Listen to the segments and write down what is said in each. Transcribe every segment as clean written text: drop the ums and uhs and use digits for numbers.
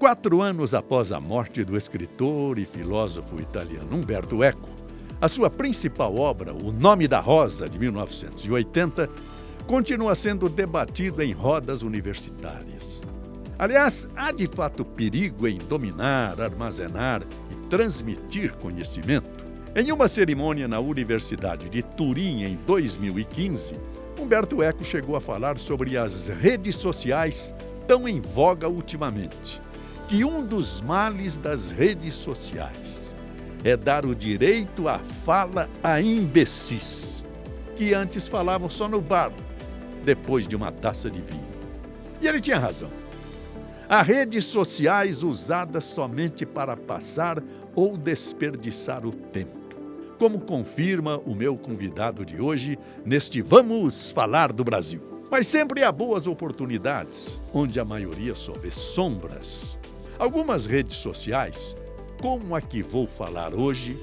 4 anos após a morte do escritor e filósofo italiano Umberto Eco, a sua principal obra, O Nome da Rosa, de 1980, continua sendo debatido em rodas universitárias. Aliás, há de fato perigo em dominar, armazenar e transmitir conhecimento. Em uma cerimônia na Universidade de Turim em 2015, Umberto Eco chegou a falar sobre as redes sociais tão em voga ultimamente, que um dos males das redes sociais é dar o direito à fala a imbecis, que antes falavam só no bar, depois de uma taça de vinho. E ele tinha razão. Há redes sociais usadas somente para passar ou desperdiçar o tempo, como confirma o meu convidado de hoje neste Vamos Falar do Brasil. Mas sempre há boas oportunidades, onde a maioria só vê sombras. Algumas redes sociais, como a que vou falar hoje,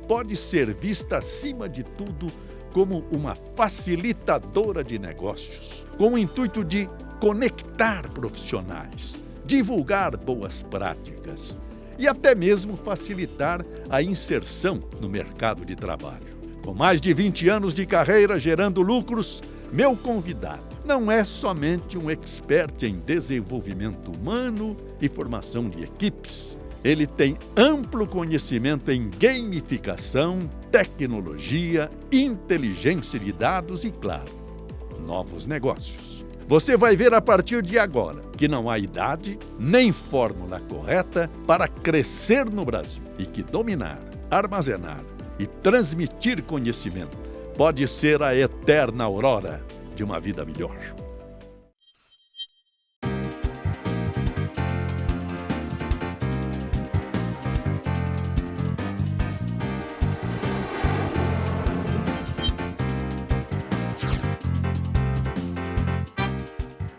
pode ser vista acima de tudo como uma facilitadora de negócios, com o intuito de conectar profissionais, divulgar boas práticas e até mesmo facilitar a inserção no mercado de trabalho. Com mais de 20 anos de carreira gerando lucros, meu convidado não é somente um expert em desenvolvimento humano e formação de equipes. Ele tem amplo conhecimento em gamificação, tecnologia, inteligência de dados e, claro, novos negócios. Você vai ver a partir de agora que não há idade nem fórmula correta para crescer no Brasil e que dominar, armazenar e transmitir conhecimento pode ser a eterna aurora de uma vida melhor.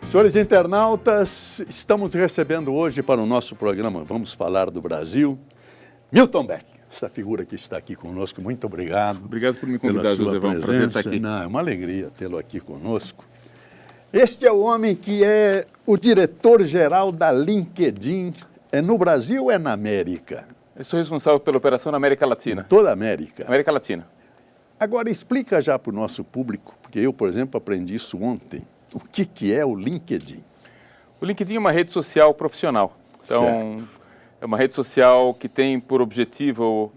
Senhores internautas, estamos recebendo hoje para o nosso programa Vamos Falar do Brasil, Milton Beck, essa figura que está aqui conosco. Muito obrigado. Obrigado por me convidar, José. É um prazer estar aqui. Não, é uma alegria tê-lo aqui conosco. Este é o homem que é o diretor-geral da LinkedIn. É no Brasil ou é na América? Eu sou responsável pela operação na América Latina. Em toda a América? América Latina. Agora, explica já para o nosso público, porque eu, por exemplo, aprendi isso ontem. O que é o LinkedIn? O LinkedIn é uma rede social profissional. Então, certo. É uma rede social que tem por objetivo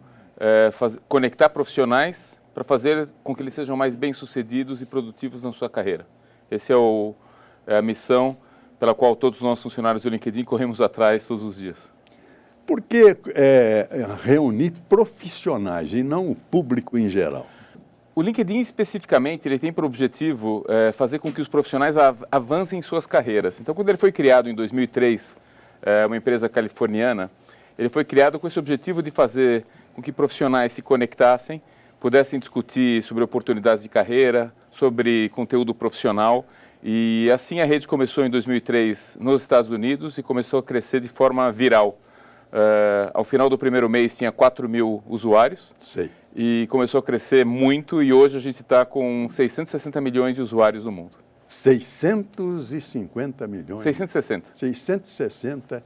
conectar profissionais para fazer com que eles sejam mais bem-sucedidos e produtivos na sua carreira. Essa é a missão pela qual todos nós funcionários do LinkedIn corremos atrás todos os dias. Por que reunir profissionais e não o público em geral? O LinkedIn, especificamente, ele tem por objetivo fazer com que os profissionais avancem em suas carreiras. Então, quando ele foi criado em 2003, uma empresa californiana, ele foi criado com esse objetivo de fazer com que profissionais se conectassem, pudessem discutir sobre oportunidades de carreira, sobre conteúdo profissional. E assim a rede começou em 2003 nos Estados Unidos e começou a crescer de forma viral. Ao final do primeiro mês tinha 4 mil usuários. Sei. E começou a crescer muito e hoje a gente está com 660 milhões de usuários no mundo. 650 milhões? 660. 660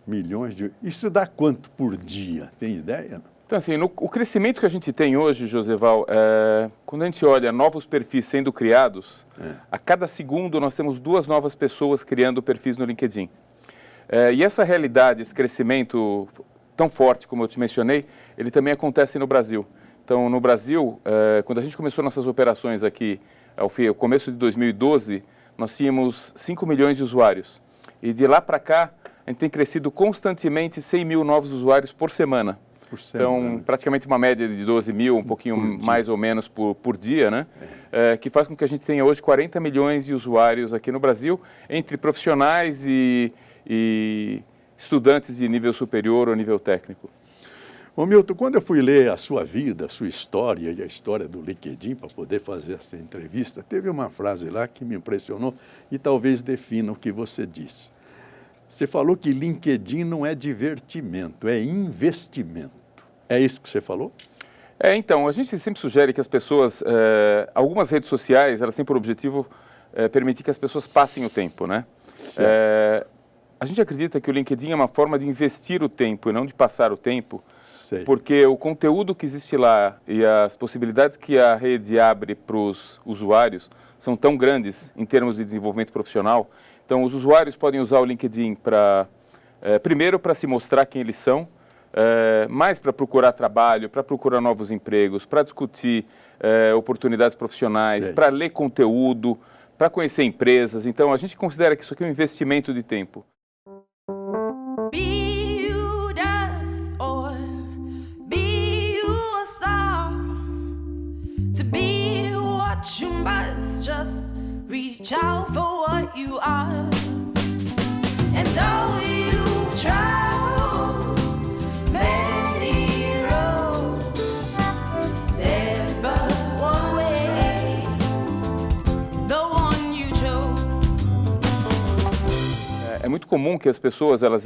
milhões de... Isso dá quanto por dia? Tem ideia? Então, assim, o crescimento que a gente tem hoje, Joseval, quando a gente olha novos perfis sendo criados, a cada segundo nós temos 2 novas pessoas criando perfis no LinkedIn. E essa realidade, esse crescimento tão forte como eu te mencionei, ele também acontece no Brasil. Então, no Brasil, quando a gente começou nossas operações aqui, ao começo de 2012, nós tínhamos 5 milhões de usuários. E de lá para cá, a gente tem crescido constantemente 100 mil novos usuários por semana. Então, praticamente uma média de 12 mil, um pouquinho mais ou menos por dia, né? Que faz com que a gente tenha hoje 40 milhões de usuários aqui no Brasil, entre profissionais e estudantes de nível superior ou nível técnico. Ô Milton, quando eu fui ler a sua vida, a sua história e a história do LinkedIn para poder fazer essa entrevista, teve uma frase lá que me impressionou e talvez defina o que você disse. Você falou que LinkedIn não é divertimento, é investimento. É isso que você falou? Então, a gente sempre sugere que as pessoas, algumas redes sociais, elas têm por objetivo permitir que as pessoas passem o tempo, né? A gente acredita que o LinkedIn é uma forma de investir o tempo e não de passar o tempo, Sei. porque o conteúdo que existe lá e as possibilidades que a rede abre para os usuários são tão grandes em termos de desenvolvimento profissional. Então, os usuários podem usar o LinkedIn primeiro para se mostrar quem eles são, mais para procurar trabalho, para procurar novos empregos, para discutir oportunidades profissionais, para ler conteúdo, para conhecer empresas. Então, a gente considera que isso aqui é um investimento de tempo. You must just reach out for what you are. And though you've traveled many roads, there's but one way, the one you chose. É muito comum que as pessoas elas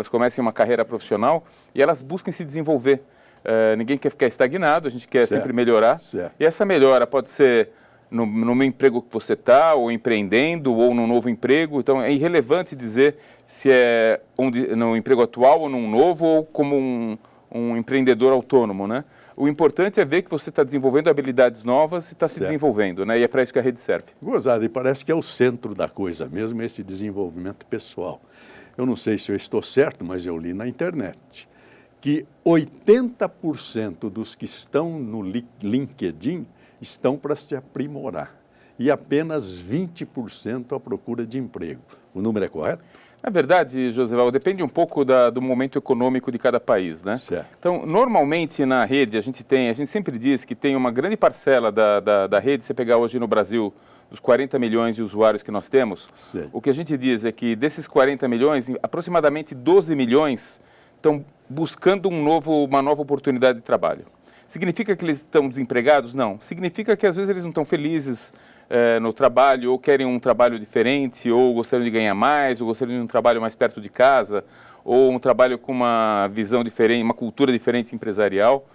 comecem uma carreira profissional e elas busquem se desenvolver. Ninguém quer ficar estagnado, a gente quer sempre melhorar. E essa melhora pode ser no emprego que você está, ou empreendendo, ou num novo emprego. Então, é irrelevante dizer se é no emprego atual ou num novo, ou como um empreendedor autônomo, né? O importante é ver que você está desenvolvendo habilidades novas e está se desenvolvendo, né? E é para isso que a rede serve. Gozado, e parece que é o centro da coisa mesmo, esse desenvolvimento pessoal. Eu não sei se eu estou certo, mas eu li na internet que 80% dos que estão no LinkedIn estão para se aprimorar e apenas 20% à procura de emprego. O número é correto? Na verdade, Josival, depende um pouco do momento econômico de cada país, né? Certo. Então, normalmente na rede, a gente sempre diz que tem uma grande parcela da rede, se pegar hoje no Brasil, dos 40 milhões de usuários que nós temos, o que a gente diz é que desses 40 milhões, aproximadamente 12 milhões estão buscando uma nova oportunidade de trabalho. Significa que eles estão desempregados? Não. Significa que às vezes eles não estão felizes no trabalho, ou querem um trabalho diferente, ou gostariam de ganhar mais, ou gostariam de um trabalho mais perto de casa, ou um trabalho com uma visão diferente, uma cultura diferente empresarial.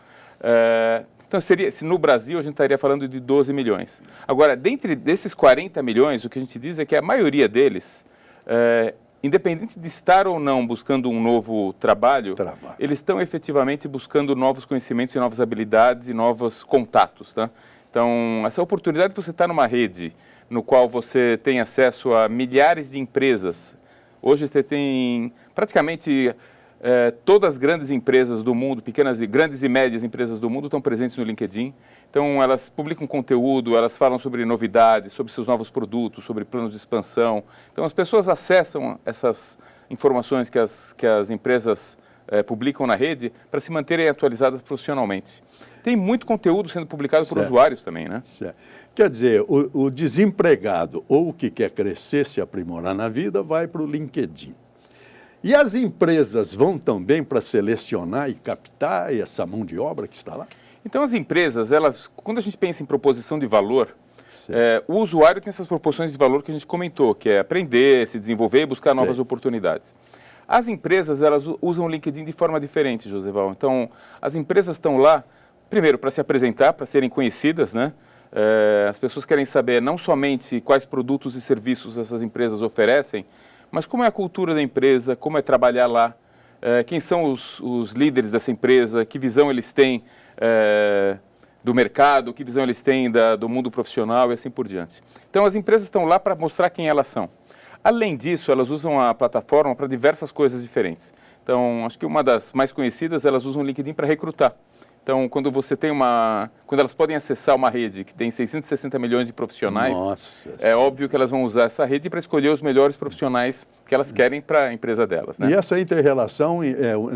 Então, se no Brasil a gente estaria falando de 12 milhões. Agora, dentre desses 40 milhões, o que a gente diz é que a maioria deles, independente de estar ou não buscando um novo trabalho, eles estão efetivamente buscando novos conhecimentos e novas habilidades e novos contatos, tá? Então, essa oportunidade de você estar numa rede no qual você tem acesso a milhares de empresas. Hoje você tem praticamente todas as grandes empresas do mundo, grandes e médias empresas do mundo estão presentes no LinkedIn. Então, elas publicam conteúdo, elas falam sobre novidades, sobre seus novos produtos, sobre planos de expansão. Então, as pessoas acessam essas informações que as empresas publicam na rede para se manterem atualizadas profissionalmente. Tem muito conteúdo sendo publicado por usuários também, né? Certo. Quer dizer, o desempregado ou o que quer crescer, se aprimorar na vida, vai para o LinkedIn. E as empresas vão também para selecionar e captar essa mão de obra que está lá? Então, as empresas, quando a gente pensa em proposição de valor, o usuário tem essas proposições de valor que a gente comentou, que é aprender, se desenvolver e buscar novas oportunidades. As empresas, elas usam o LinkedIn de forma diferente, Josival. Então, as empresas estão lá, primeiro, para se apresentar, para serem conhecidas, né? As pessoas querem saber não somente quais produtos e serviços essas empresas oferecem, mas como é a cultura da empresa, como é trabalhar lá, quem são os líderes dessa empresa, que visão eles têm do mercado, que visão eles têm do mundo profissional e assim por diante. Então, as empresas estão lá para mostrar quem elas são. Além disso, elas usam a plataforma para diversas coisas diferentes. Então, acho que uma das mais conhecidas, elas usam o LinkedIn para recrutar. Então, quando elas podem acessar uma rede que tem 660 milhões de profissionais, é óbvio que elas vão usar essa rede para escolher os melhores profissionais que elas querem para a empresa delas, né? E essa inter-relação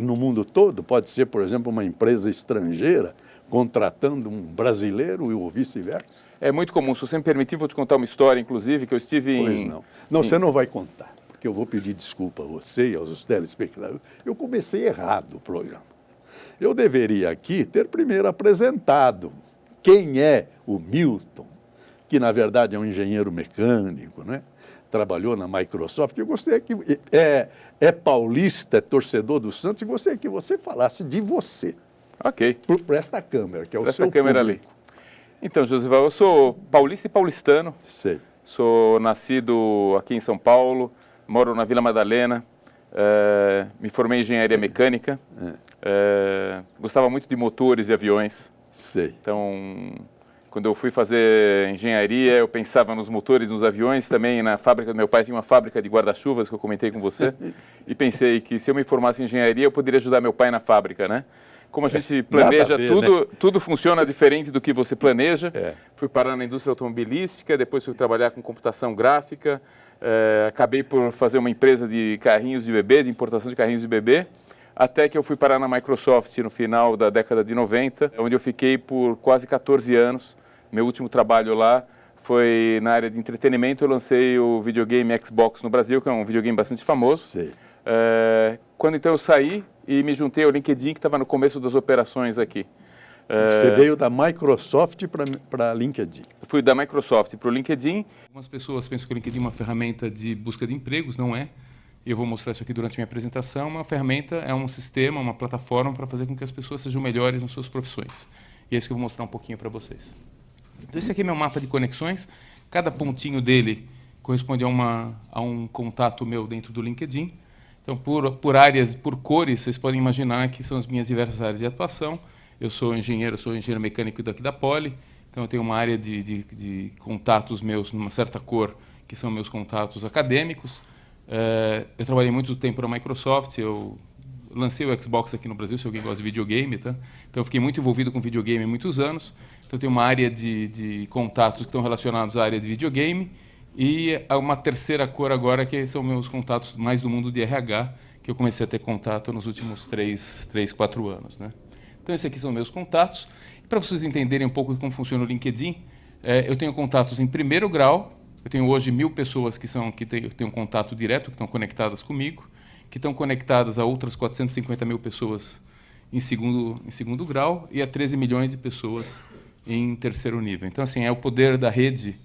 no mundo todo pode ser, por exemplo, uma empresa estrangeira contratando um brasileiro ou vice-versa? É muito comum. Se você me permitir, vou te contar uma história, inclusive, que eu estive Não, você não vai contar, porque eu vou pedir desculpa a você e aos telespectadores. Eu comecei errado o programa. Eu deveria aqui ter primeiro apresentado quem é o Milton, que na verdade é um engenheiro mecânico, né? Trabalhou na Microsoft. Eu gostaria que é paulista, é torcedor do Santos, e gostaria que você falasse de você. Ok. Para esta câmera, que é o seu câmera público. Ali. Então, Josival, eu sou paulista e paulistano. Sei. Sou nascido aqui em São Paulo, moro na Vila Madalena. Me formei em engenharia mecânica. Gostava muito de motores e aviões. Sei. Então, quando eu fui fazer engenharia, eu pensava nos motores, nos aviões. Também na fábrica do meu pai tinha uma fábrica de guarda-chuvas, que eu comentei com você. E pensei que se eu me formasse em engenharia, eu poderia ajudar meu pai na fábrica, né? Como a gente planeja tudo, né? Tudo funciona diferente do que você planeja. Fui parar na indústria automobilística, depois fui trabalhar com computação gráfica. Acabei por fazer uma empresa de carrinhos de bebê, de importação de carrinhos de bebê. Até que eu fui parar na Microsoft no final da década de 90, onde eu fiquei por quase 14 anos. Meu último trabalho lá foi na área de entretenimento. Eu lancei o videogame Xbox no Brasil, que é um videogame bastante famoso. Sei. Quando então eu saí e me juntei ao LinkedIn, que estava no começo das operações aqui. Você veio da Microsoft para LinkedIn. Fui da Microsoft para o LinkedIn. Algumas pessoas pensam que o LinkedIn é uma ferramenta de busca de empregos, não é? E eu vou mostrar isso aqui durante a minha apresentação. Uma ferramenta é um sistema, uma plataforma para fazer com que as pessoas sejam melhores nas suas profissões. E é isso que eu vou mostrar um pouquinho para vocês. Então, esse aqui é meu mapa de conexões. Cada pontinho dele corresponde a um contato meu dentro do LinkedIn. Então, por áreas, por cores, vocês podem imaginar que são as minhas diversas áreas de atuação. Eu sou engenheiro mecânico daqui da Poli. Então, eu tenho uma área de contatos meus numa certa cor, que são meus contatos acadêmicos. Eu trabalhei muito tempo na Microsoft, eu lancei o Xbox aqui no Brasil, se alguém gosta de videogame, tá? Então eu fiquei muito envolvido com videogame há muitos anos. Então eu tenho uma área de contatos que estão relacionados à área de videogame e uma terceira cor agora, que são meus contatos mais do mundo de RH, que eu comecei a ter contato nos últimos 4 anos, né? Então esses aqui são meus contatos. Para vocês entenderem um pouco como funciona o LinkedIn, eu tenho contatos em primeiro grau. Eu tenho hoje 1.000 pessoas que têm um contato direto, que estão conectadas comigo, que estão conectadas a outras 450 mil pessoas em segundo grau e a 13 milhões de pessoas em terceiro nível. Então, assim, é o poder da rede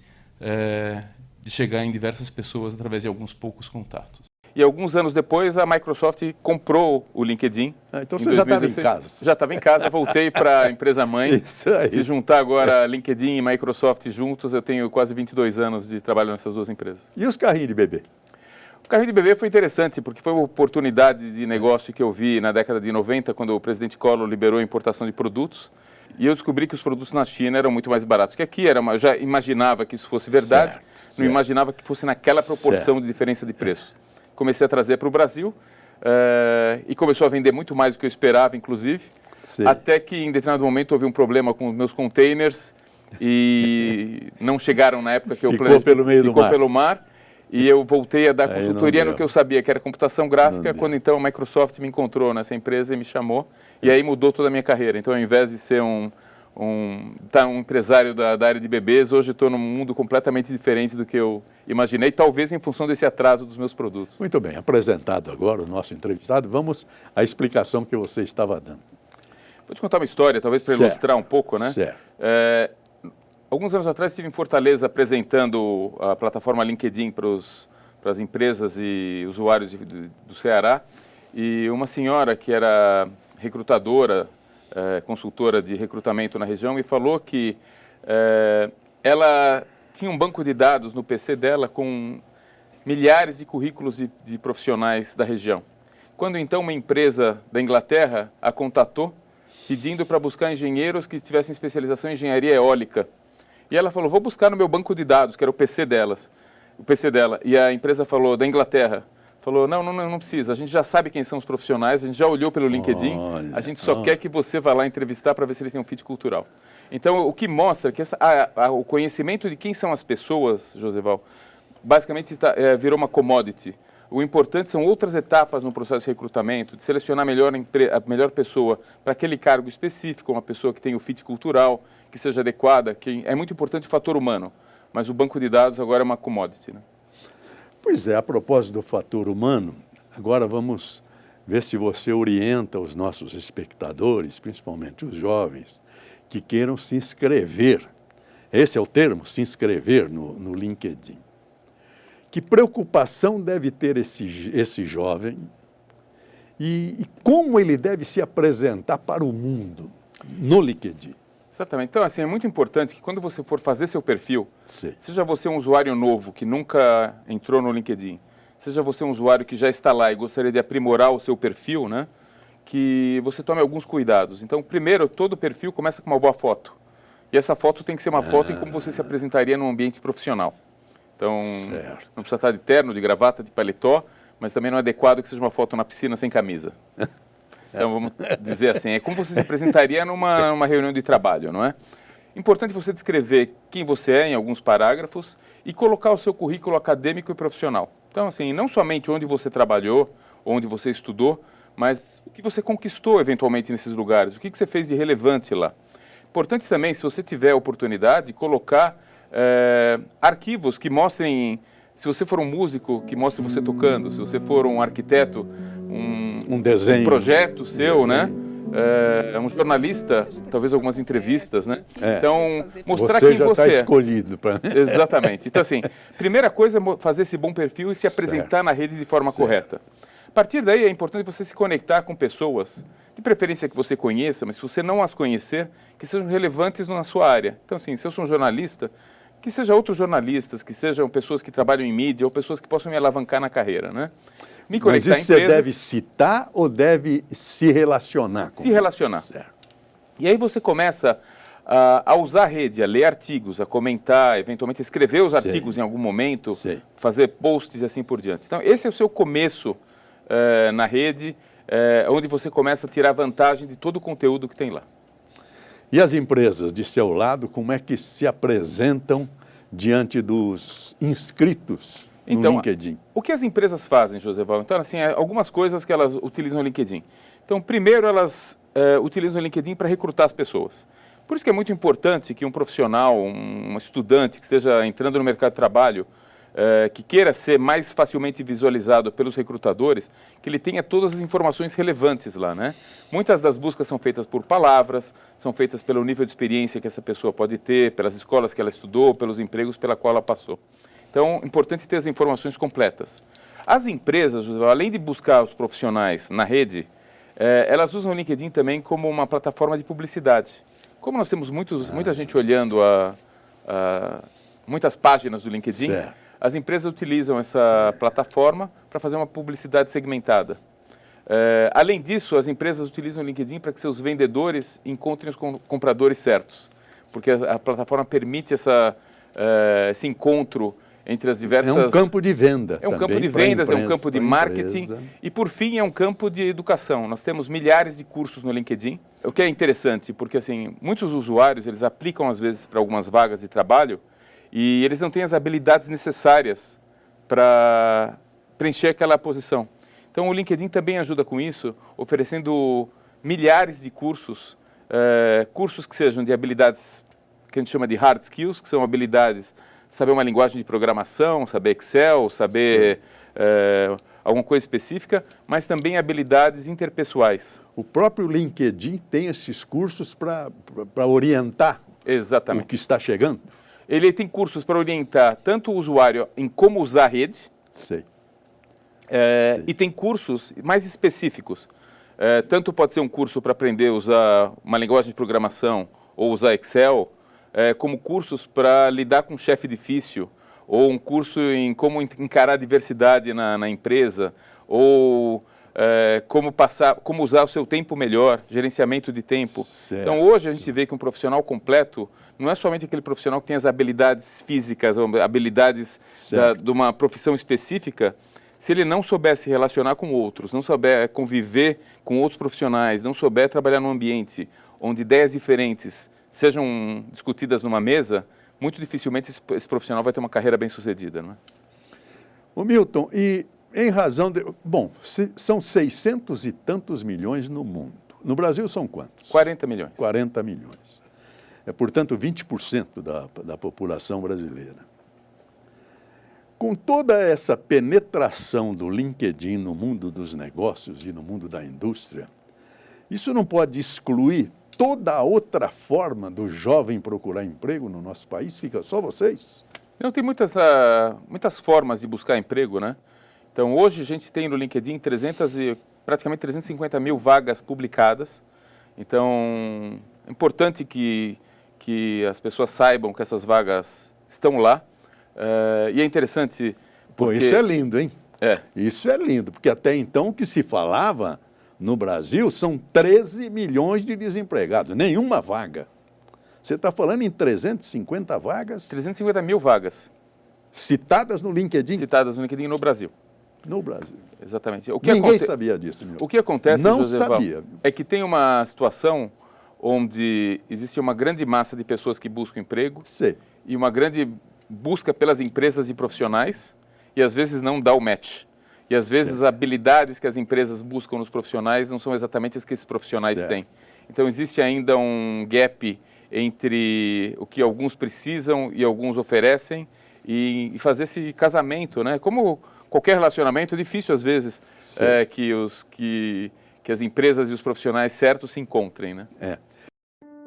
de chegar em diversas pessoas através de alguns poucos contatos. E alguns anos depois, a Microsoft comprou o LinkedIn. Então você já estava em casa. Já estava em casa, voltei para a empresa mãe. Isso aí. Se juntar agora LinkedIn e Microsoft juntos, eu tenho quase 22 anos de trabalho nessas duas empresas. E os carrinhos de bebê? O carrinho de bebê foi interessante, porque foi uma oportunidade de negócio que eu vi na década de 90, quando o presidente Collor liberou a importação de produtos. E eu descobri que os produtos na China eram muito mais baratos que aqui. Eu já imaginava que isso fosse verdade, não imaginava que fosse naquela proporção de diferença de preço. Comecei a trazer para o Brasil e começou a vender muito mais do que eu esperava, inclusive. Sim. Até que, em determinado momento, houve um problema com os meus containers e não chegaram na época que eu planejei. Ficou pelo mar. E eu voltei a dar consultoria no que eu sabia, que era computação gráfica, quando então a Microsoft me encontrou nessa empresa e me chamou. E aí mudou toda a minha carreira. Então, ao invés de ser um empresário da área de bebês, hoje estou num mundo completamente diferente do que eu imaginei, talvez em função desse atraso dos meus produtos. Muito bem, apresentado agora o nosso entrevistado, vamos à explicação que você estava dando. Vou te contar uma história, talvez para ilustrar um pouco, né? Certo. Alguns anos atrás estive em Fortaleza apresentando a plataforma LinkedIn para as empresas e usuários do Ceará, e uma senhora que era recrutadora, consultora de recrutamento na região, me falou que ela tinha um banco de dados no PC dela com milhares de currículos de profissionais da região. Quando então uma empresa da Inglaterra a contatou, pedindo para buscar engenheiros que tivessem especialização em engenharia eólica. E ela falou, vou buscar no meu banco de dados, que era o PC dela. E a empresa falou, da Inglaterra, falou, não precisa, a gente já sabe quem são os profissionais, a gente já olhou pelo LinkedIn, a gente só quer que você vá lá entrevistar para ver se eles têm um fit cultural. Então, o que mostra que o conhecimento de quem são as pessoas, Joseval, basicamente virou uma commodity. O importante são outras etapas no processo de recrutamento, de selecionar a melhor pessoa para aquele cargo específico, uma pessoa que tenha o fit cultural, que seja adequada, que é muito importante o fator humano, mas o banco de dados agora é uma commodity, né? Pois é, a propósito do fator humano, agora vamos ver se você orienta os nossos espectadores, principalmente os jovens, que queiram se inscrever. Esse é o termo, se inscrever no LinkedIn. Que preocupação deve ter esse jovem e como ele deve se apresentar para o mundo no LinkedIn? Exatamente. Então, assim, é muito importante que quando você for fazer seu perfil, Sim. seja você um usuário novo que nunca entrou no LinkedIn, seja você um usuário que já está lá e gostaria de aprimorar o seu perfil, né, que você tome alguns cuidados. Então, primeiro, todo perfil começa com uma boa foto. E essa foto tem que ser uma foto em como você se apresentaria num ambiente profissional. Então, não precisa estar de terno, de gravata, de paletó, mas também não é adequado que seja uma foto na piscina sem camisa. Então, vamos dizer assim, é como você se apresentaria numa reunião de trabalho, não é? Importante você descrever quem você é em alguns parágrafos e colocar o seu currículo acadêmico e profissional. Então, assim, não somente onde você trabalhou, onde você estudou, mas o que você conquistou eventualmente nesses lugares, o que você fez de relevante lá. Importante também, se você tiver a oportunidade, colocar arquivos que mostrem, se você for um músico, que mostre você tocando, se você for um arquiteto, um desenho, um projeto seu, né? Um jornalista, talvez algumas entrevistas, né? Então, mostrar quem já você está é. escolhido para. Exatamente. Então, assim, primeira coisa é fazer esse bom perfil e se apresentar na rede de forma correta. A partir daí, é importante você se conectar com pessoas, de preferência que você conheça, mas se você não as conhecer, que sejam relevantes na sua área. Então, assim, se eu sou um jornalista, que sejam outros jornalistas, que sejam pessoas que trabalham em mídia ou pessoas que possam me alavancar na carreira, né? Me conectar Mas isso você deve citar ou deve se relacionar com se relacionar. Certo. E aí você começa a usar a rede, a ler artigos, a comentar, eventualmente escrever os artigos em algum momento, fazer posts e assim por diante. Então, esse é o seu começo na rede, onde você começa a tirar vantagem de todo o conteúdo que tem lá. E as empresas de seu lado, como é que se apresentam diante dos inscritos no LinkedIn? O que as empresas fazem, Joseval? Então, assim, algumas coisas que elas utilizam o LinkedIn. Então, primeiro, elas utilizam o LinkedIn para recrutar as pessoas. Por isso que é muito importante que um profissional, um estudante que esteja entrando no mercado de trabalho, que queira ser mais facilmente visualizado pelos recrutadores, que ele tenha todas as informações relevantes lá, né? Muitas das buscas são feitas por palavras, são feitas pelo nível de experiência que essa pessoa pode ter, pelas escolas que ela estudou, pelos empregos pela qual ela passou. Então, é importante ter as informações completas. As empresas, além de buscar os profissionais na rede, elas usam o LinkedIn também como uma plataforma de publicidade. Como nós temos muita gente olhando muitas páginas do LinkedIn, as empresas utilizam essa plataforma para fazer uma publicidade segmentada. Além disso, as empresas utilizam o LinkedIn para que seus vendedores encontrem os compradores certos, porque a plataforma permite esse encontro entre as diversas... É um campo de venda. É um campo de vendas, é um campo de marketing e, por fim, é um campo de educação. Nós temos milhares de cursos no LinkedIn, o que é interessante, porque assim, muitos usuários eles aplicam, às vezes, para algumas vagas de trabalho e eles não têm as habilidades necessárias para preencher aquela posição. Então, o LinkedIn também ajuda com isso, oferecendo milhares de cursos, cursos que sejam de habilidades que a gente chama de hard skills, que são habilidades, saber uma linguagem de programação, saber Excel, saber alguma coisa específica, mas também habilidades interpessoais. O próprio LinkedIn tem esses cursos para orientar o que está chegando? Ele tem cursos para orientar tanto o usuário em como usar a rede, e tem cursos mais específicos. Tanto pode ser um curso para aprender a usar uma linguagem de programação ou usar Excel, como cursos para lidar com um chefe difícil, ou um curso em como encarar a diversidade na empresa, ou como usar o seu tempo melhor, gerenciamento de tempo. Então, hoje a gente vê que um profissional completo não é somente aquele profissional que tem as habilidades físicas, ou habilidades de uma profissão específica. Se ele não souber se relacionar com outros, não souber conviver com outros profissionais, não souber trabalhar num ambiente onde ideias diferentes sejam discutidas numa mesa, muito dificilmente esse profissional vai ter uma carreira bem-sucedida, não é? Ô Milton, e em razão de... Bom, são 600 e tantos milhões no mundo. No Brasil são quantos? 40 milhões. 40 milhões. Portanto, 20% da população brasileira. Com toda essa penetração do LinkedIn no mundo dos negócios e no mundo da indústria, isso não pode excluir toda a outra forma do jovem procurar emprego no nosso país? Fica só vocês? Não, tem muitas formas de buscar emprego, né? Então, hoje a gente tem no LinkedIn praticamente 350 mil vagas publicadas. Então, é importante que as pessoas saibam que essas vagas estão lá. E é interessante porque... Pô, isso é lindo, hein? É. Isso é lindo, porque até então o que se falava no Brasil são 13 milhões de desempregados, nenhuma vaga. Você está falando em 350 vagas 350 mil vagas citadas no LinkedIn? citadas no LinkedIn no Brasil. No Brasil. Exatamente. O que Ninguém aconte- sabia disso, meu. O que acontece, Não Joseval, sabia. é que tem uma situação onde existe uma grande massa de pessoas que buscam emprego Sei. e uma grande busca pelas empresas e profissionais e às vezes não dá o match. E às vezes as habilidades que as empresas buscam nos profissionais não são exatamente as que esses profissionais Certo. têm. Então existe ainda um gap entre o que alguns precisam e alguns oferecem e fazer esse casamento, né? Como qualquer relacionamento, é difícil às vezes que as empresas e os profissionais certos se encontrem, né? É.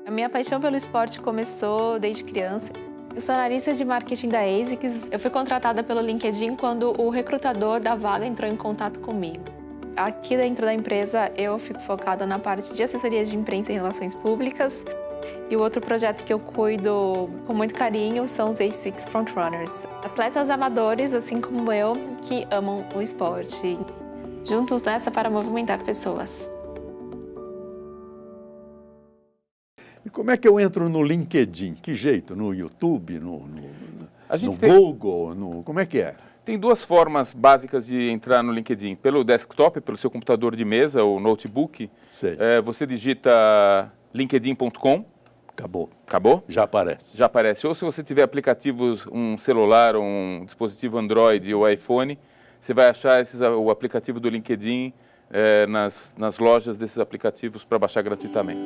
A minha paixão pelo esporte começou desde criança. Eu sou analista de marketing da ASICS. Eu fui contratada pelo LinkedIn quando o recrutador da vaga entrou em contato comigo. Aqui dentro da empresa, eu fico focada na parte de assessoria de imprensa e relações públicas. E o outro projeto que eu cuido com muito carinho são os ASICS Frontrunners. Atletas amadores, assim como eu, que amam o esporte. Juntos nessa para movimentar pessoas. E como é que eu entro no LinkedIn? Que jeito? No YouTube? A gente No tem- Google? Como é que é? Tem duas formas básicas de entrar no LinkedIn. Pelo desktop, pelo seu computador de mesa ou notebook, Sei. você digita linkedin.com, Acabou. acabou? Já aparece. Já aparece. Ou se você tiver aplicativos, um celular, um dispositivo Android ou iPhone, você vai achar o aplicativo do LinkedIn nas lojas desses aplicativos para baixar gratuitamente.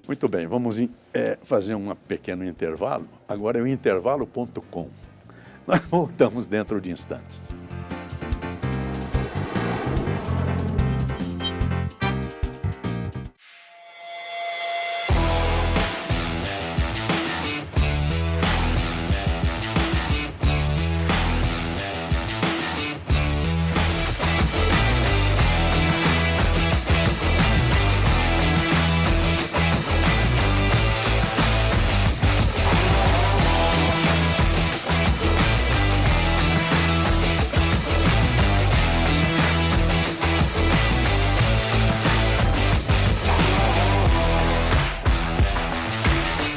Muito bem, vamos fazer um pequeno intervalo. Agora é o intervalo.com. Nós voltamos dentro de instantes.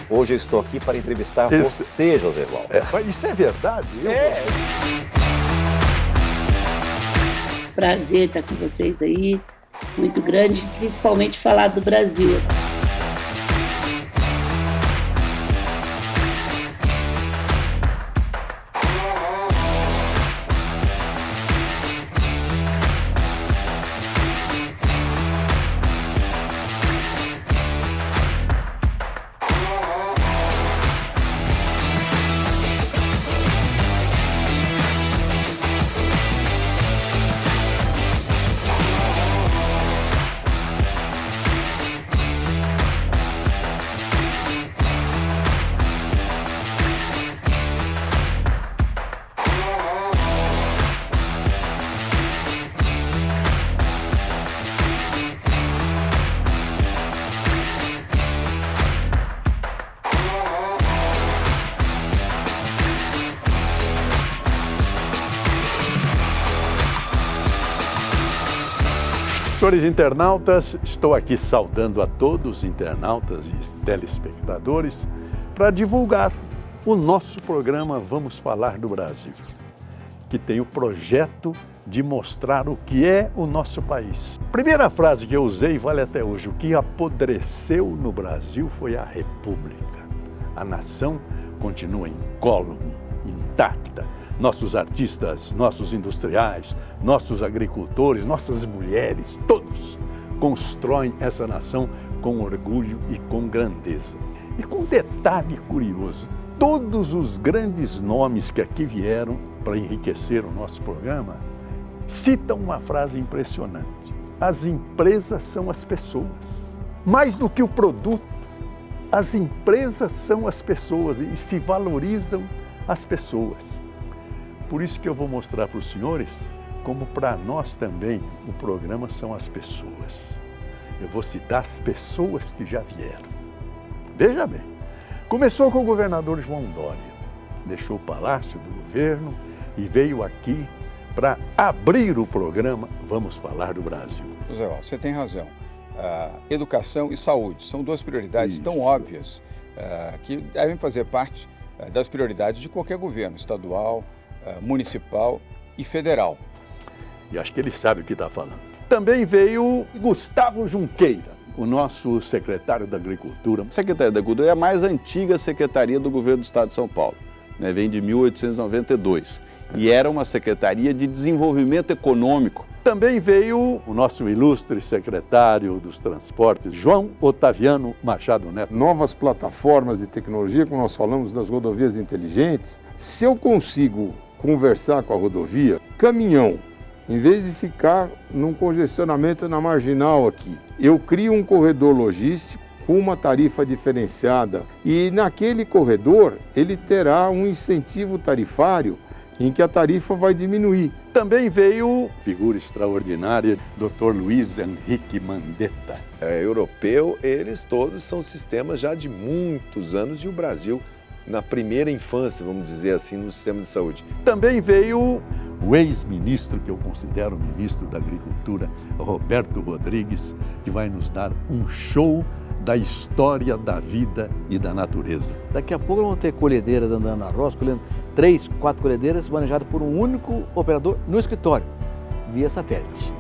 Hoje eu estou aqui para entrevistar Esse- você, Joseval. Mas isso é verdade? Prazer estar com vocês aí, muito grande, principalmente falar do Brasil. Senhores internautas, estou aqui saudando a todos os internautas e telespectadores para divulgar o nosso programa Vamos Falar do Brasil, que tem o projeto de mostrar o que é o nosso país. Primeira frase que eu usei vale até hoje: o que apodreceu no Brasil foi a República. A nação continua incólume, intacta. Nossos artistas, nossos industriais, nossos agricultores, nossas mulheres, todos constroem essa nação com orgulho e com grandeza. E com um detalhe curioso, todos os grandes nomes que aqui vieram para enriquecer o nosso programa citam uma frase impressionante. as empresas são as pessoas. Mais do que o produto, as empresas são as pessoas e se valorizam as pessoas. Por isso que eu vou mostrar para os senhores como para nós também o programa são as pessoas. Eu vou citar as pessoas que já vieram. Veja bem, começou com o governador João Dória. Deixou o Palácio do Governo e veio aqui para abrir o programa Vamos Falar do Brasil. José Walter, você tem razão. Educação e saúde são duas prioridades tão óbvias que devem fazer parte das prioridades de qualquer governo, estadual, municipal e federal. E acho que ele sabe o que está falando. Também veio Gustavo Junqueira, o nosso secretário da Agricultura. A Secretaria da Agricultura é a mais antiga secretaria do governo do Estado de São Paulo, né? Vem de 1892 e era uma secretaria de desenvolvimento econômico. Também veio o nosso ilustre secretário dos Transportes, João Otaviano Machado Neto. Novas plataformas de tecnologia, como nós falamos das rodovias inteligentes. Se eu consigo conversar com a rodovia, caminhão, em vez de ficar num congestionamento na marginal aqui, eu crio um corredor logístico com uma tarifa diferenciada e naquele corredor ele terá um incentivo tarifário em que a tarifa vai diminuir. Também veio figura extraordinária, Dr. Luiz Henrique Mandetta. Europeu, eles todos são sistemas já de muitos anos e o Brasil na primeira infância, vamos dizer assim, no sistema de saúde. Também veio o ex-ministro, que eu considero ministro da Agricultura, Roberto Rodrigues, que vai nos dar um show da história da vida e da natureza. Daqui a pouco vamos ter colhedeiras andando na roça, colhendo 3, 4 colhedeiras manejadas por um único operador no escritório, via satélite.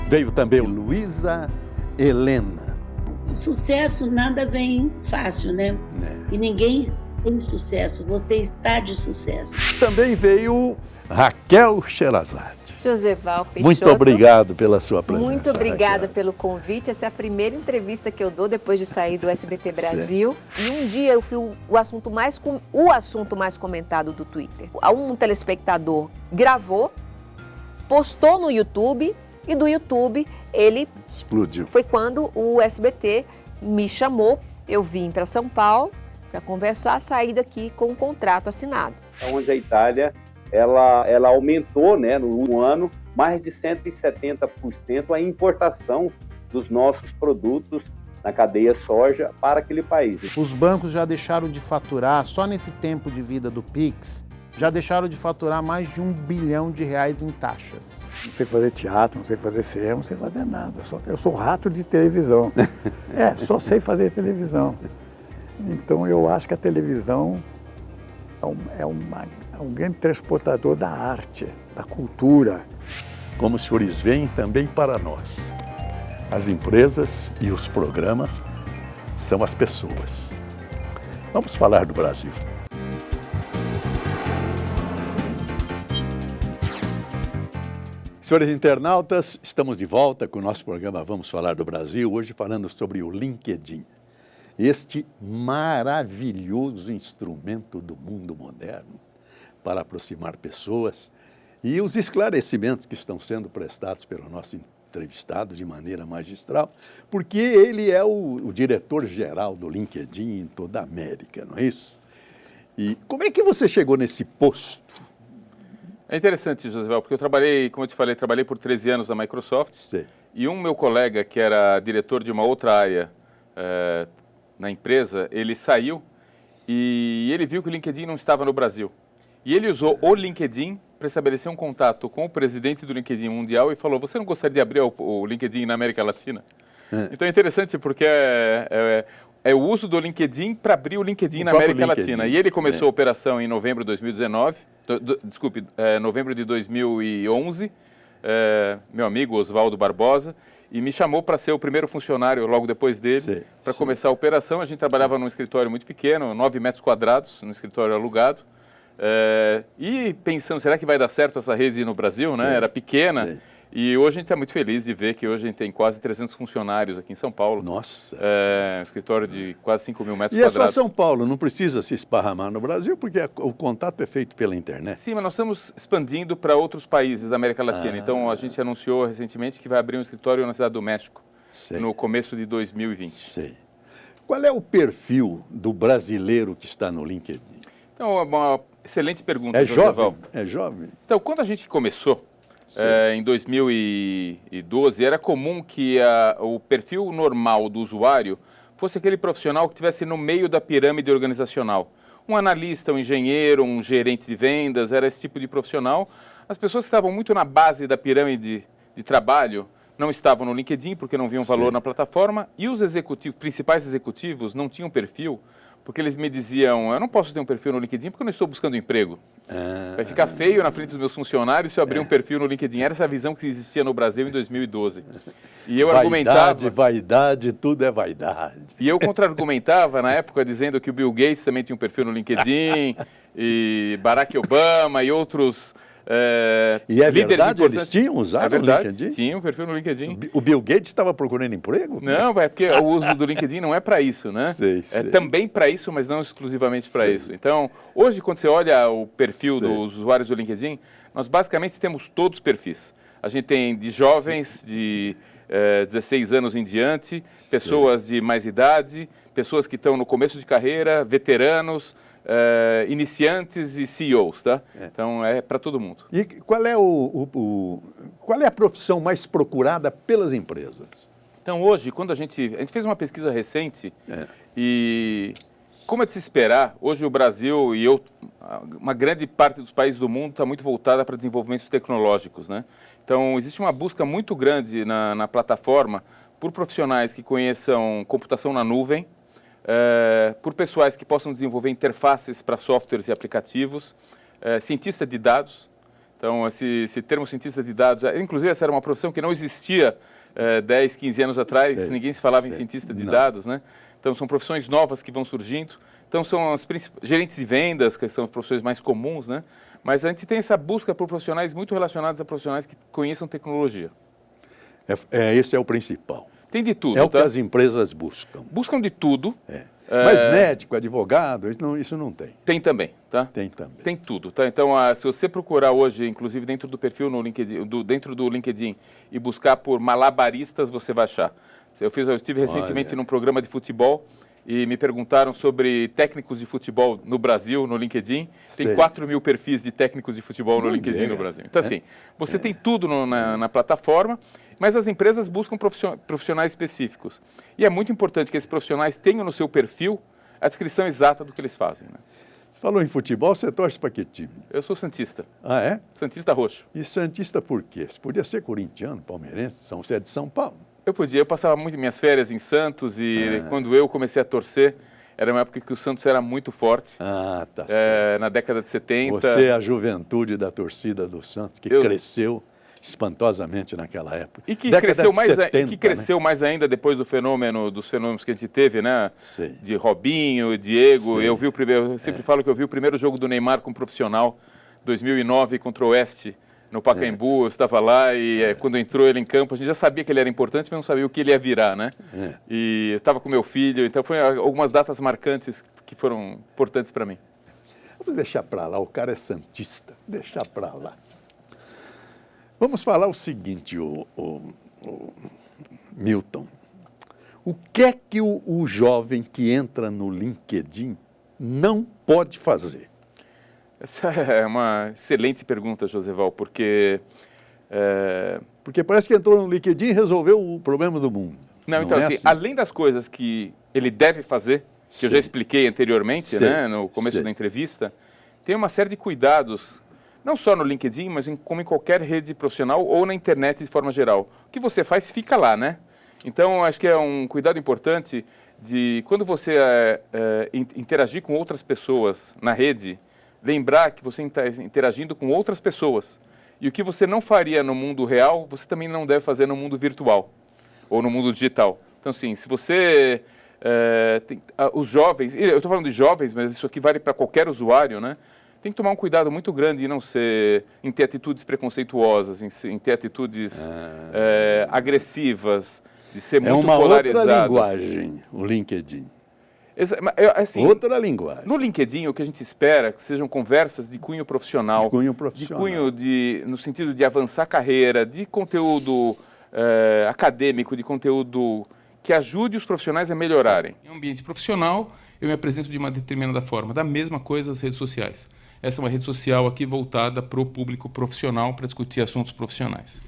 Veio também Luísa Helena. Sucesso nada vem fácil, né? E ninguém tem sucesso, você está de sucesso. Também veio Raquel Sherazade. Joseval Peixoto. Muito obrigado pela sua presença. Muito obrigada Raquel. pelo convite. Essa é a primeira entrevista que eu dou depois de sair do SBT Brasil. E um dia eu fui o assunto mais comentado do Twitter. Um telespectador gravou, postou no YouTube e do YouTube ele explodiu. Foi quando o SBT me chamou. Eu vim para São Paulo para conversar, sair daqui com um contrato assinado. Onde a Itália ela aumentou, né, no ano mais de 170% a importação dos nossos produtos na cadeia soja para aquele país. Os bancos já deixaram de faturar, só nesse tempo de vida do Pix, já deixaram de faturar mais de R$1 bilhão em taxas. Não sei fazer teatro, não sei fazer cinema, não sei fazer nada. Eu sou rato de televisão. Só sei fazer televisão. Então eu acho que a televisão é um grande transportador da arte, da cultura. Como os senhores veem, também para nós, as empresas e os programas são as pessoas. Vamos falar do Brasil. Senhores internautas, estamos de volta com o nosso programa Vamos Falar do Brasil, hoje falando sobre o LinkedIn. Este maravilhoso instrumento do mundo moderno para aproximar pessoas e os esclarecimentos que estão sendo prestados pelo nosso entrevistado de maneira magistral, porque ele é o diretor-geral do LinkedIn em toda a América, não é isso? E como é que você chegou nesse posto? É interessante, Joseval, porque eu trabalhei, como eu te falei, trabalhei por 13 anos na Microsoft. Sim. E um meu colega, que era diretor de uma outra área na empresa, ele saiu e ele viu que o LinkedIn não estava no Brasil. E ele usou o LinkedIn para estabelecer um contato com o presidente do LinkedIn mundial e falou, você não gostaria de abrir o LinkedIn na América Latina? Então é interessante porque é o uso do LinkedIn para abrir o LinkedIn na América Latina. E ele começou a operação em novembro de 2019, novembro de 2011, meu amigo Oswaldo Barbosa, e me chamou para ser o primeiro funcionário logo depois dele, para começar a operação. A gente trabalhava num escritório muito pequeno, 9 metros quadrados, num escritório alugado. E pensando, será que vai dar certo essa rede no Brasil, né? Era pequena. E hoje a gente está muito feliz de ver que hoje a gente tem quase 300 funcionários aqui em São Paulo. Nossa! Um escritório de quase 5 mil metros E é quadrados. só São Paulo, não precisa se esparramar no Brasil, porque o contato é feito pela internet. Sim, mas nós estamos expandindo para outros países da América Latina. Então a gente anunciou recentemente que vai abrir um escritório na Cidade do México, no começo de 2020. Sei. Qual é o perfil do brasileiro que está no LinkedIn? Então, uma excelente pergunta, É Joseval. jovem? É jovem? Então, quando a gente começou, em 2012, era comum que o perfil normal do usuário fosse aquele profissional que estivesse no meio da pirâmide organizacional. Um analista, um engenheiro, um gerente de vendas, era esse tipo de profissional. As pessoas que estavam muito na base da pirâmide de trabalho não estavam no LinkedIn porque não viam valor na plataforma, e os principais executivos não tinham perfil, porque eles me diziam, eu não posso ter um perfil no LinkedIn porque eu não estou buscando emprego. Vai ficar feio na frente dos meus funcionários se eu abrir um perfil no LinkedIn. Era essa visão que existia no Brasil em 2012. E eu argumentava... Vaidade, tudo é vaidade. E eu contra-argumentava na época dizendo que o Bill Gates também tinha um perfil no LinkedIn, e Barack Obama e outros... E é verdade, eles tinham usado o LinkedIn? Tinham um perfil no LinkedIn. O Bill Gates estava procurando emprego? Não, é porque o uso do LinkedIn não é para isso, né? Sei. É também para isso, mas não exclusivamente para isso. Então, hoje, quando você olha o perfil dos usuários do LinkedIn, nós basicamente temos todos os perfis. A gente tem de jovens, de 16 anos em diante, pessoas de mais idade, pessoas que estão no começo de carreira, veteranos, iniciantes e CEOs, tá? Então é para todo mundo. E qual é qual é a profissão mais procurada pelas empresas? Então hoje, quando a gente fez uma pesquisa recente e como é de se esperar, hoje o Brasil e uma grande parte dos países do mundo está muito voltada para desenvolvimentos tecnológicos, né? Então existe uma busca muito grande na plataforma por profissionais que conheçam computação na nuvem, por pessoais que possam desenvolver interfaces para softwares e aplicativos, cientista de dados. Então, esse termo cientista de dados, inclusive essa era uma profissão que não existia 10, 15 anos atrás, ninguém se falava em cientista de dados, né? Então, são profissões novas que vão surgindo. Então, são as gerentes de vendas, que são as profissões mais comuns, né? Mas a gente tem essa busca por profissionais muito relacionados a profissionais que conheçam tecnologia. Esse é o principal. Tem de tudo. É o que as empresas buscam. Buscam de tudo. Mas médico, advogado, isso não tem. Tem também, tá? Tem também. Tem tudo, tá? Então, se você procurar hoje, inclusive dentro do perfil no LinkedIn, dentro do LinkedIn, e buscar por malabaristas, você vai achar. Eu estive recentemente num programa de futebol e me perguntaram sobre técnicos de futebol no Brasil, no LinkedIn. Tem 4 mil perfis de técnicos de futebol no LinkedIn no Brasil. Então, assim, você tem tudo na plataforma, mas as empresas buscam profissionais específicos. E é muito importante que esses profissionais tenham no seu perfil a descrição exata do que eles fazem, né? Você falou em futebol, você torce para que time? Eu sou santista. Ah, é? Santista roxo. E santista por quê? Você podia ser corintiano, palmeirense, você é de São Paulo. Eu podia, eu passava muito minhas férias em Santos e quando eu comecei a torcer, era uma época que o Santos era muito forte. Ah, tá certo. Na década de 70. Você é a juventude da torcida do Santos, que cresceu espantosamente naquela época. E que cresceu mais ainda depois dos fenômenos que a gente teve, né? Sei. De Robinho, Diego. Sei. Eu sempre falo que eu vi o primeiro jogo do Neymar como profissional, 2009 contra o Oeste, no Pacaembu. Eu estava lá e quando entrou ele em campo, a gente já sabia que ele era importante, mas não sabia o que ele ia virar, né? E eu estava com meu filho, então foi algumas datas marcantes que foram importantes para mim. Vamos deixar para lá, o cara é santista, deixar para lá. Vamos falar o seguinte, Milton. O que é que o jovem que entra no LinkedIn não pode fazer? Essa é uma excelente pergunta, Joseval, porque... Porque parece que entrou no LinkedIn e resolveu o problema do mundo. Não, então assim, além das coisas que ele deve fazer, que eu já expliquei anteriormente, né, no começo da entrevista, tem uma série de cuidados, não só no LinkedIn, mas como em qualquer rede profissional ou na internet de forma geral. O que você faz fica lá, né? Então, acho que é um cuidado importante de, quando você interagir com outras pessoas na rede, lembrar que você está interagindo com outras pessoas. E o que você não faria no mundo real, você também não deve fazer no mundo virtual ou no mundo digital. Então, assim, se você... os jovens, eu estou falando de jovens, mas isso aqui vale para qualquer usuário, né? tem que tomar um cuidado muito grande em ter atitudes preconceituosas, em ter atitudes agressivas, de ser muito polarizado. É uma outra linguagem, o LinkedIn. Assim, outra linguagem. No LinkedIn, o que a gente espera é que sejam conversas de cunho profissional. No sentido de avançar carreira, de conteúdo acadêmico, de conteúdo que ajude os profissionais a melhorarem. Em um ambiente profissional, eu me apresento de uma determinada forma. Da mesma coisa as redes sociais. Essa é uma rede social aqui voltada para o público profissional, para discutir assuntos profissionais.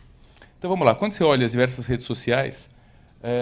Então vamos lá, quando você olha as diversas redes sociais,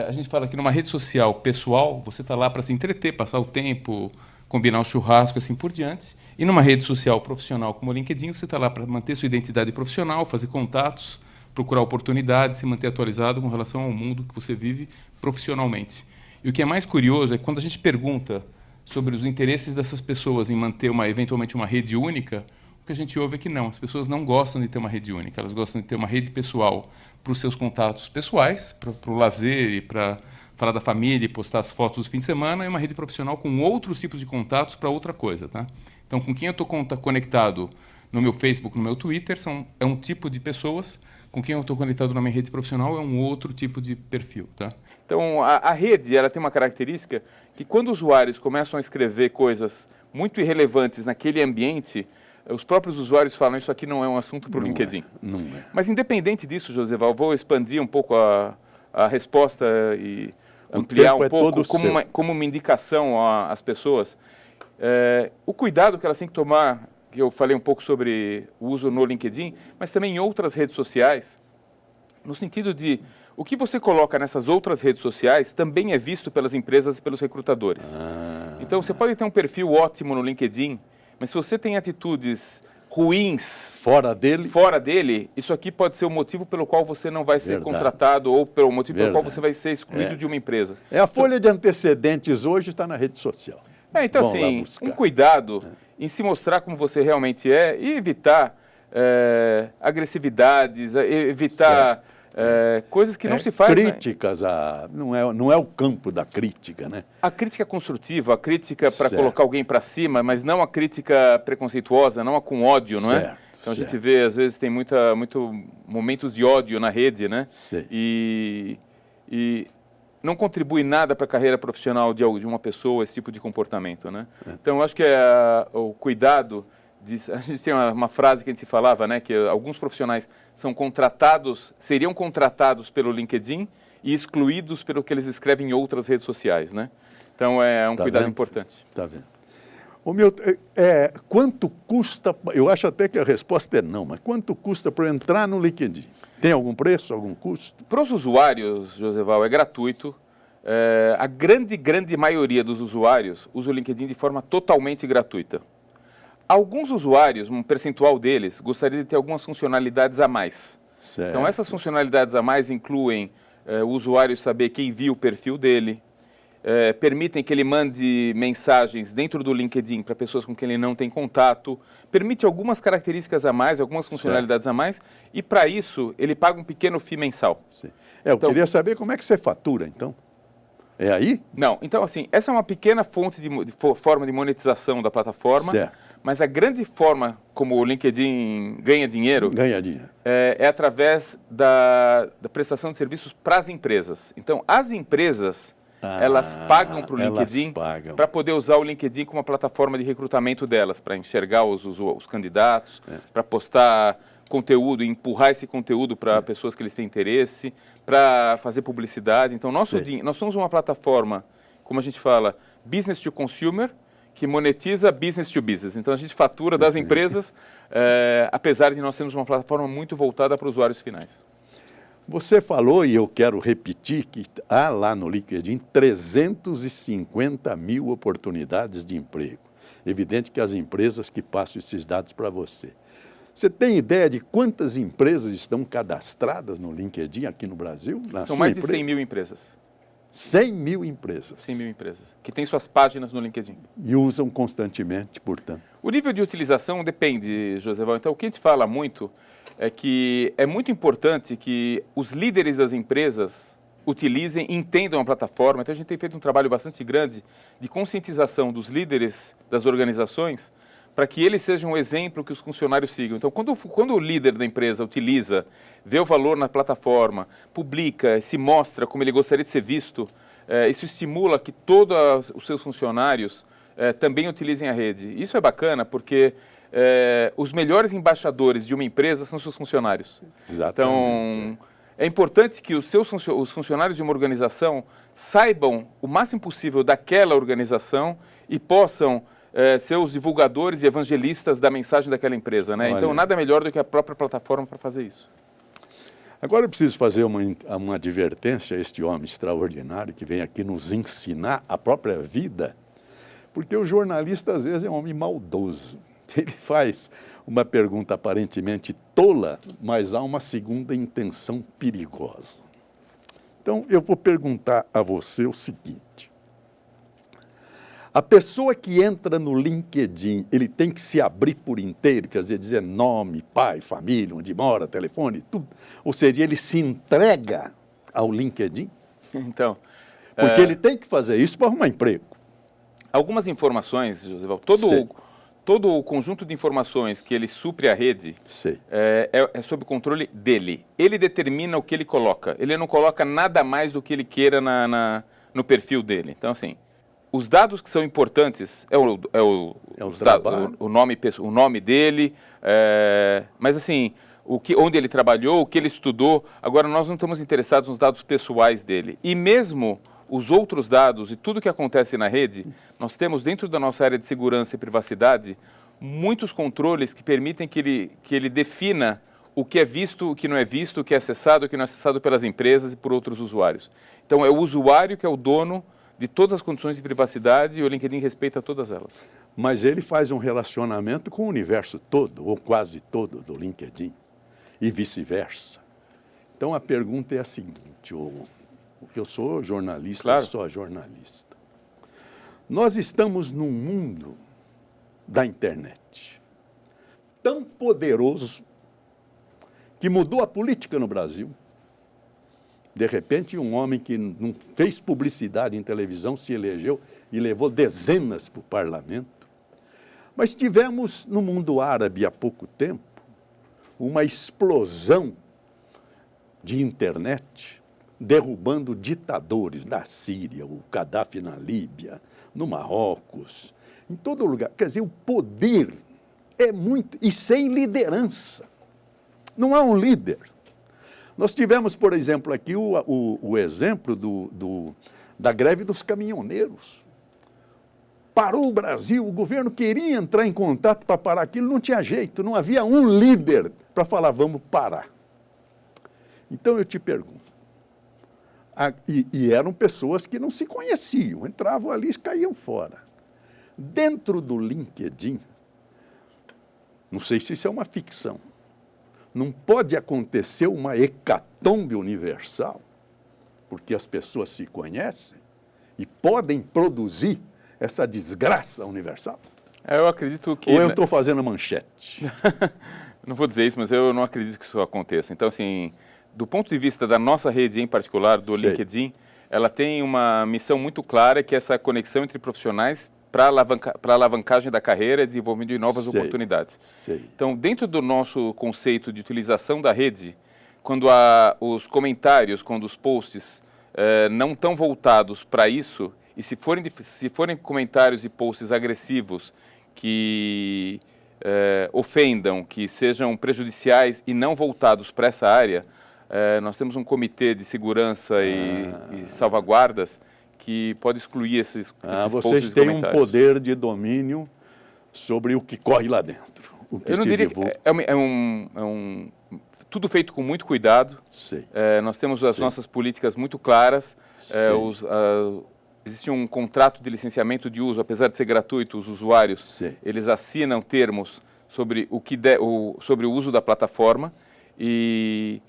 a gente fala que numa rede social pessoal, você está lá para se entreter, passar o tempo, combinar um churrasco, assim por diante. E numa rede social profissional como o LinkedIn, você está lá para manter sua identidade profissional, fazer contatos, procurar oportunidades, se manter atualizado com relação ao mundo que você vive profissionalmente. E o que é mais curioso é que quando a gente pergunta sobre os interesses dessas pessoas em manter eventualmente uma rede única, o que a gente ouve é que não, as pessoas não gostam de ter uma rede única, elas gostam de ter uma rede pessoal para os seus contatos pessoais, para o lazer e para falar da família e postar as fotos do fim de semana, e uma rede profissional com outros tipos de contatos para outra coisa. Tá? Então, com quem eu estou conectado no meu Facebook, no meu Twitter, é um tipo de pessoas, com quem eu estou conectado na minha rede profissional é um outro tipo de perfil. Tá? Então, a rede ela tem uma característica que quando usuários começam a escrever coisas muito irrelevantes naquele ambiente, os próprios usuários falam isso aqui não é um assunto para o LinkedIn. Não é. Mas independente disso, Joseval, vou expandir um pouco a resposta e ampliar um pouco como uma indicação às pessoas. O cuidado que elas têm que tomar, que eu falei um pouco sobre o uso no LinkedIn, mas também em outras redes sociais, no sentido de o que você coloca nessas outras redes sociais também é visto pelas empresas e pelos recrutadores. Então, você pode ter um perfil ótimo no LinkedIn, mas se você tem atitudes ruins fora dele, isso aqui pode ser o motivo pelo qual você não vai ser contratado ou pelo motivo pelo qual você vai ser excluído de uma empresa. A folha de antecedentes hoje está na rede social. Então, assim, um cuidado em se mostrar como você realmente é e evitar agressividades, evitar coisas que não se faz. Críticas, não é o campo da crítica, né? A crítica construtiva, a crítica para colocar alguém para cima, mas não a crítica preconceituosa, não a com ódio, não é? Então a gente vê, às vezes, tem muito momentos de ódio na rede, né? E não contribui nada para a carreira profissional de uma pessoa, esse tipo de comportamento, né? Então eu acho que o cuidado... A gente tem uma frase que a gente falava, né, que alguns profissionais seriam contratados pelo LinkedIn e excluídos pelo que eles escrevem em outras redes sociais, né? Então é um cuidado importante. Tá vendo? Quanto custa, eu acho até que a resposta é não, mas quanto custa para entrar no LinkedIn? Tem algum preço, algum custo? Para os usuários, Joseval, é gratuito. A grande maioria dos usuários usa o LinkedIn de forma totalmente gratuita. Alguns usuários, um percentual deles, gostaria de ter algumas funcionalidades a mais. Então, essas funcionalidades a mais incluem o usuário saber quem viu o perfil dele, permitem que ele mande mensagens dentro do LinkedIn para pessoas com quem ele não tem contato, permite algumas características a mais, algumas funcionalidades a mais, e para isso ele paga um pequeno FII mensal. Eu queria saber como é que você fatura, então. É aí? Não, então assim, essa é uma pequena forma de monetização da plataforma, mas a grande forma como o LinkedIn ganha dinheiro é através da prestação de serviços para as empresas. Então, as empresas, elas pagam para o LinkedIn para poder usar o LinkedIn como uma plataforma de recrutamento delas, para enxergar os candidatos, para postar conteúdo, empurrar esse conteúdo para pessoas que eles têm interesse, para fazer publicidade. Então, nós somos uma plataforma, como a gente fala, business to consumer, que monetiza business to business. Então, a gente fatura das empresas, apesar de nós sermos uma plataforma muito voltada para usuários finais. Você falou, e eu quero repetir, que há lá no LinkedIn 350 mil oportunidades de emprego. Evidente que as empresas que passam esses dados para você. Você tem ideia de quantas empresas estão cadastradas no LinkedIn aqui no Brasil? São mais de 100 mil empresas. 100 mil empresas? 100 mil empresas, que têm suas páginas no LinkedIn. E usam constantemente, portanto. O nível de utilização depende, Joseval. Então, o que a gente fala muito é que é muito importante que os líderes das empresas utilizem, entendam a plataforma. Então, a gente tem feito um trabalho bastante grande de conscientização dos líderes das organizações para que ele seja um exemplo que os funcionários sigam. Então, quando o líder da empresa utiliza, vê o valor na plataforma, publica, se mostra como ele gostaria de ser visto, isso estimula que todos os seus funcionários também utilizem a rede. Isso é bacana porque os melhores embaixadores de uma empresa são seus funcionários. Exatamente. Então, é importante que os funcionários de uma organização saibam o máximo possível daquela organização e possam ser os divulgadores e evangelistas da mensagem daquela empresa, né? Então, nada melhor do que a própria plataforma para fazer isso. Agora eu preciso fazer uma advertência a este homem extraordinário que vem aqui nos ensinar a própria vida, porque o jornalista às vezes é um homem maldoso. Ele faz uma pergunta aparentemente tola, mas há uma segunda intenção perigosa. Então eu vou perguntar a você o seguinte: a pessoa que entra no LinkedIn, ele tem que se abrir por inteiro, quer dizer nome, pai, família, onde mora, telefone, tudo. Ou seja, ele se entrega ao LinkedIn? Então, porque ele tem que fazer isso para arrumar emprego. Algumas informações, Josival, todo o conjunto de informações que ele supre à rede é sob controle dele. Ele determina o que ele coloca. Ele não coloca nada mais do que ele queira no perfil dele. Então, assim, os dados que são importantes o nome dele, mas assim, onde ele trabalhou, o que ele estudou. Agora, nós não estamos interessados nos dados pessoais dele. E mesmo os outros dados e tudo que acontece na rede, nós temos dentro da nossa área de segurança e privacidade muitos controles que permitem que ele defina o que é visto, o que não é visto, o que é acessado, o que não é acessado pelas empresas e por outros usuários. Então, é o usuário que é o dono de todas as condições de privacidade e o LinkedIn respeita todas elas. Mas ele faz um relacionamento com o universo todo, ou quase todo, do LinkedIn, e vice-versa. Então, a pergunta é a seguinte: eu sou jornalista, claro. Sou jornalista. Nós estamos num mundo da internet tão poderoso que mudou a política no Brasil. De repente, um homem que não fez publicidade em televisão se elegeu e levou dezenas para o parlamento. Mas tivemos no mundo árabe há pouco tempo uma explosão de internet, derrubando ditadores na Síria, o Gaddafi na Líbia, no Marrocos, em todo lugar. Quer dizer, o poder é muito... e sem liderança. Não há um líder. Nós tivemos, por exemplo, aqui o exemplo da greve dos caminhoneiros. Parou o Brasil, o governo queria entrar em contato para parar aquilo, não tinha jeito, não havia um líder para falar, vamos parar. Então eu te pergunto, e eram pessoas que não se conheciam, entravam ali e caíam fora. Dentro do LinkedIn, não sei se isso é uma ficção, não pode acontecer uma hecatombe universal, porque as pessoas se conhecem e podem produzir essa desgraça universal? Eu acredito que... Ou eu estou fazendo manchete? Não vou dizer isso, mas eu não acredito que isso aconteça. Então, assim, do ponto de vista da nossa rede em particular, do LinkedIn, ela tem uma missão muito clara, que é essa conexão entre profissionais para alavancagem da carreira e desenvolvimento de novas oportunidades. Então, dentro do nosso conceito de utilização da rede, quando os comentários, quando os posts não estão voltados para isso, e se forem comentários e posts agressivos que ofendam, que sejam prejudiciais e não voltados para essa área, nós temos um comitê de segurança e salvaguardas que pode excluir esses posts vocês têm um poder de domínio sobre o que corre lá dentro. O que eu não diria divulga. Que tudo feito com muito cuidado. Nós temos as nossas políticas muito claras. Existe um contrato de licenciamento de uso, apesar de ser gratuito, os usuários eles assinam termos sobre sobre o uso da plataforma e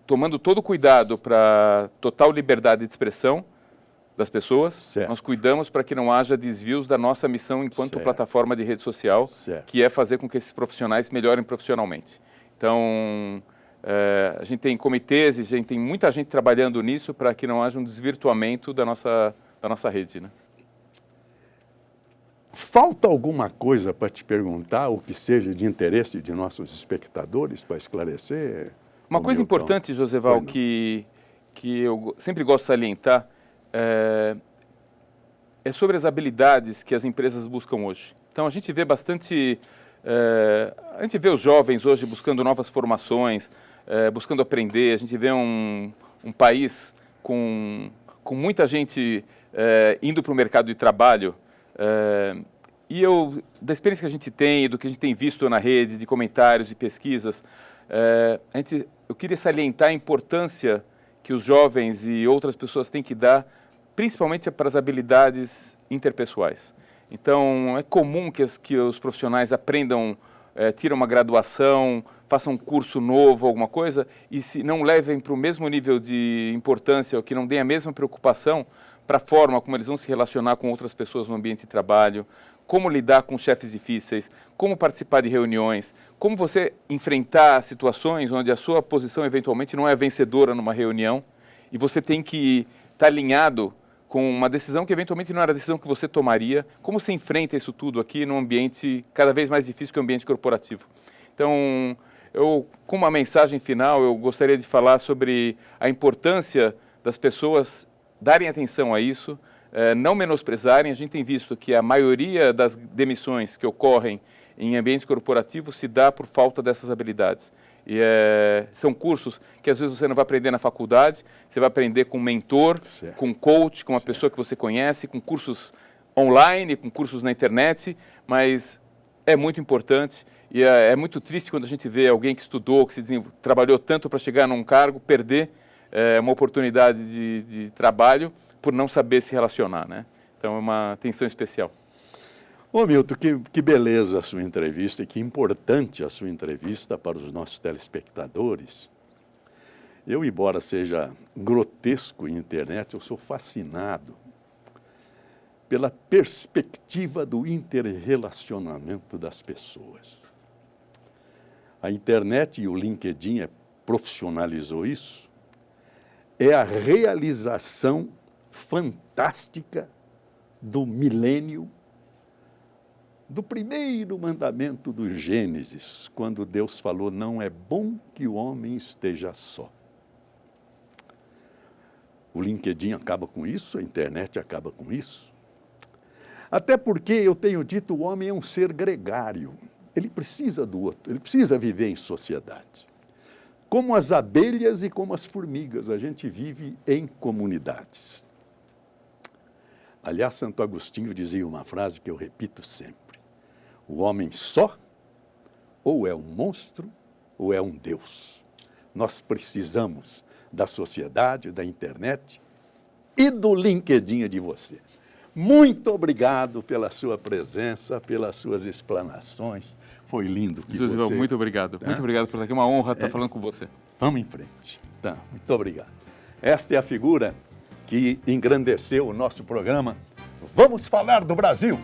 tomando todo o cuidado para total liberdade de expressão das pessoas, nós cuidamos para que não haja desvios da nossa missão enquanto plataforma de rede social, que é fazer com que esses profissionais melhorem profissionalmente. Então, a gente tem comitês e a gente tem muita gente trabalhando nisso para que não haja um desvirtuamento da nossa rede, né? Falta alguma coisa para te perguntar, o que seja de interesse de nossos espectadores, para esclarecer? Uma coisa importante, Joseval, que eu sempre gosto de salientar, é sobre as habilidades que as empresas buscam hoje. Então, a gente vê bastante... a gente vê os jovens hoje buscando novas formações, buscando aprender. A gente vê um país com muita gente indo para o mercado de trabalho. E da experiência que a gente tem, do que a gente tem visto na rede, de comentários e pesquisas, eu queria salientar a importância que os jovens e outras pessoas têm que dar, principalmente para as habilidades interpessoais. Então, é comum que os profissionais aprendam, tiram uma graduação, façam um curso novo, alguma coisa, e se não levem para o mesmo nível de importância, ou que não deem a mesma preocupação para a forma como eles vão se relacionar com outras pessoas no ambiente de trabalho, como lidar com chefes difíceis, como participar de reuniões, como você enfrentar situações onde a sua posição eventualmente não é vencedora numa reunião e você tem que estar alinhado com uma decisão que eventualmente não era a decisão que você tomaria. Como você enfrenta isso tudo aqui num ambiente cada vez mais difícil que o ambiente corporativo? Então, como uma mensagem final, eu gostaria de falar sobre a importância das pessoas darem atenção a isso, não menosprezarem. A gente tem visto que a maioria das demissões que ocorrem em ambientes corporativos se dá por falta dessas habilidades. E são cursos que às vezes você não vai aprender na faculdade, você vai aprender com um mentor, com um coach, com uma pessoa que você conhece, com cursos online, com cursos na internet, mas é muito importante e é muito triste quando a gente vê alguém que estudou, que trabalhou tanto para chegar num cargo, perder uma oportunidade de trabalho por não saber se relacionar, né? Então é uma atenção especial. Ô Milton, que beleza a sua entrevista e que importante a sua entrevista para os nossos telespectadores. Eu, embora seja grotesco em internet, eu sou fascinado pela perspectiva do interrelacionamento das pessoas. A internet e o LinkedIn profissionalizou isso. É a realização fantástica do milênio, do primeiro mandamento do Gênesis, quando Deus falou, não é bom que o homem esteja só. O LinkedIn acaba com isso, a internet acaba com isso. Até porque, eu tenho dito, o homem é um ser gregário. Ele precisa do outro, ele precisa viver em sociedade. Como as abelhas e como as formigas, a gente vive em comunidades. Aliás, Santo Agostinho dizia uma frase que eu repito sempre. O homem só, ou é um monstro, ou é um Deus. Nós precisamos da sociedade, da internet e do LinkedIn de você. Muito obrigado pela sua presença, pelas suas explanações. Foi lindo que José, você... muito obrigado. Muito obrigado por estar aqui. É uma honra estar falando com você. Vamos em frente. Tá, muito obrigado. Esta é a figura que engrandeceu o nosso programa. Vamos falar do Brasil.